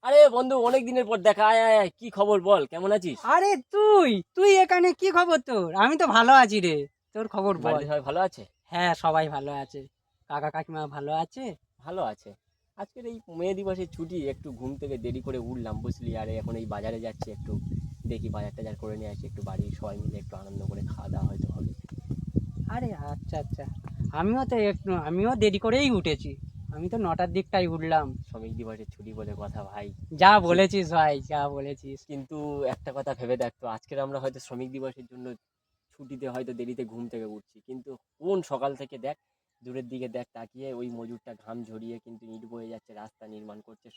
আরে বন্ধু, অনেক দিনের পর দেখা। আয় আয় আয়, কি খবর বল, কেমন আছিস? আরে তুই তুই এখানে কি খবর তোর? আমি তো ভালো আছি রে। তোর খবর বল। বাড়িতে সবাই ভালো আছে? হ্যাঁ, সবাই ভালো আছে। কাকা কাকিমা ভালো আছে। ভালো আছে। আজকের এই মে দিবসের ছুটি, একটু ঘুম থেকে দেরি করে উঠলাম বুঝলি। আরে এখন এই বাজারে যাচ্ছি, একটু দেখি বাজার টাজার করে নিয়ে আসি, একটু বাড়ির সবাই মিলে একটু আনন্দ করে খাওয়া দাওয়া হয়তো হবে। আরে আচ্ছা আচ্ছা। আমিও দেরি করেই উঠেছি। আমি তো 9টার দিকটাই উঠলাম। শ্রমিক দিবসের ছুটি বলে কথা ভাই। যা কি- বলেছিস ভাই, যা বলেছিস। কিন্তু একটা কথা ভেবে দেখতো, আজকের আমরা হয়তো শ্রমিক দিবসের জন্য ছুটিতে হয়তো দেরিতে ঘুম থেকে উঠছি, কিন্তু কোন সকাল থেকে দেখ, দূরের দিকে দেখ তাকিয়ে, ওই মজুরটা ঘাম ঝরিয়ে কিন্তু ইট বয়ে যাচ্ছে, রাস্তা নির্মাণ করছে,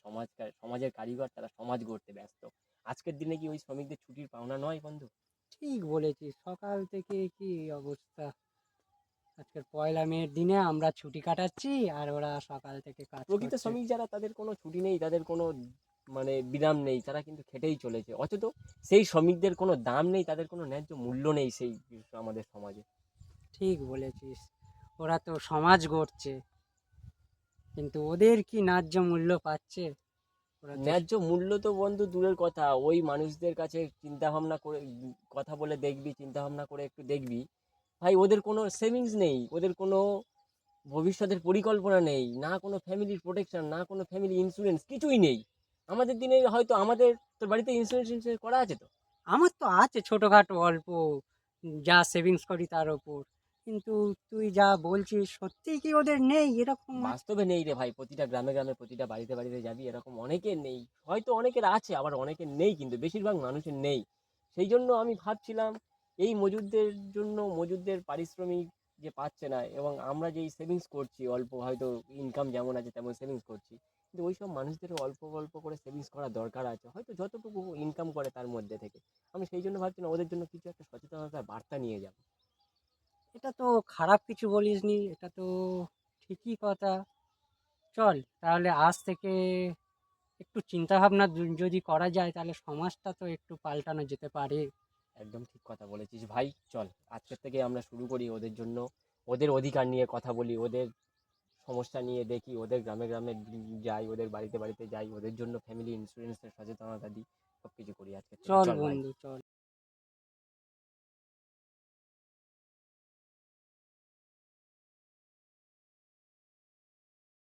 সমাজের কারিগর, তারা সমাজ গড়তে ব্যস্ত। আজকের দিনে কি ওই শ্রমিকদের ছুটির পাওনা নয় বন্ধু? ঠিক বলেছিস, সকাল থেকে কি অবস্থা। আজকের পয়লা মের দিনে আমরা ছুটি কাটাচ্ছি আর ওরা সকাল থেকে কাজ প্রকৃত করছে। শ্রমিক যারা, তাদের কোনো ছুটি নেই, তাদের কোনো মানে বিরাম নেই, তারা কিন্তু খেটেই চলেছে, অথচ সেই শ্রমিকদের কোনো দাম নেই, তাদের কোনো ন্যায্য মূল্য নেই সেই আমাদের সমাজে। ঠিক বলেছিস। ওরা তো সমাজ গড়ছে, কিন্তু ওদের কি ন্যায্য মূল্য পাচ্ছে? ওরা তো ন্যায্য মূল্য তো বন্ধু দূরের কথা, ওই মানুষদের কাছে চিন্তা ভাবনা করে কথা বলে দেখবি, চিন্তা ভাবনা করে একটু দেখবি ভাই, ওদের কোনো সেভিংস নেই, ওদের কোনো ভবিষ্যতের পরিকল্পনা নেই, না কোনো ফ্যামিলির প্রোটেকশন, না কোনো ফ্যামিলি ইন্স্যুরেন্স, কিছুই নেই। আমাদের দিনে হয়তো আমাদের, তোর বাড়িতে ইন্স্যুরেন্স করা আছে তো? আমার তো আছে ছোটখাটো অল্প, যা সেভিংস করি তার ওপর। কিন্তু তুই যা বলছিস সত্যি কি ওদের নেই এরকম? বাস্তবে নেই রে ভাই, প্রতিটা গ্রামে গ্রামে, প্রতিটা বাড়িতে বাড়িতে যাবি, এরকম অনেকের নেই। হয়তো অনেকের আছে, আবার অনেকের নেই, কিন্তু বেশিরভাগ মানুষের নেই। সেই জন্য আমি ভাবছিলাম, এই মজুরদের জন্য, মজুরদের পারিশ্রমিক যে পাচ্ছে না, এবং আমরা যেই সেভিংস করছি অল্প, হয়তো ইনকাম যেমন আছে তেমন সেভিংস করছি, কিন্তু ওই সব মানুষদেরও অল্প অল্প করে সেভিংস করা দরকার আছে, হয়তো যতটুকু ইনকাম করে তার মধ্যে থেকে। আমি সেই জন্য ভাবছিলাম ওদের জন্য কিছু একটা সচেতনতার বার্তা নিয়ে যাব। এটা তো খারাপ কিছু বলিসনি, এটা তো ঠিকই কথা। চল তাহলে আজ থেকে একটু চিন্তা ভাবনা যদি করা যায় তাহলে সমাজটা তো একটু পাল্টানো যেতে পারে। একদম ঠিক কথা বলেছিস ভাই। চল আজকের থেকে আমরা শুরু করি, ওদের জন্য, ওদের অধিকার নিয়ে কথা বলি, ওদের সমস্যা নিয়ে দেখি, ওদের গ্রামে গ্রামে যাই, ওদের বাড়িতে বাড়িতে যাই, ওদের জন্য ফ্যামিলি ইন্স্যুরেন্সের সচেতনতা দিই, সব কিছু করি আজকের থেকে। চল চল ভাই। বন্ধু, চল।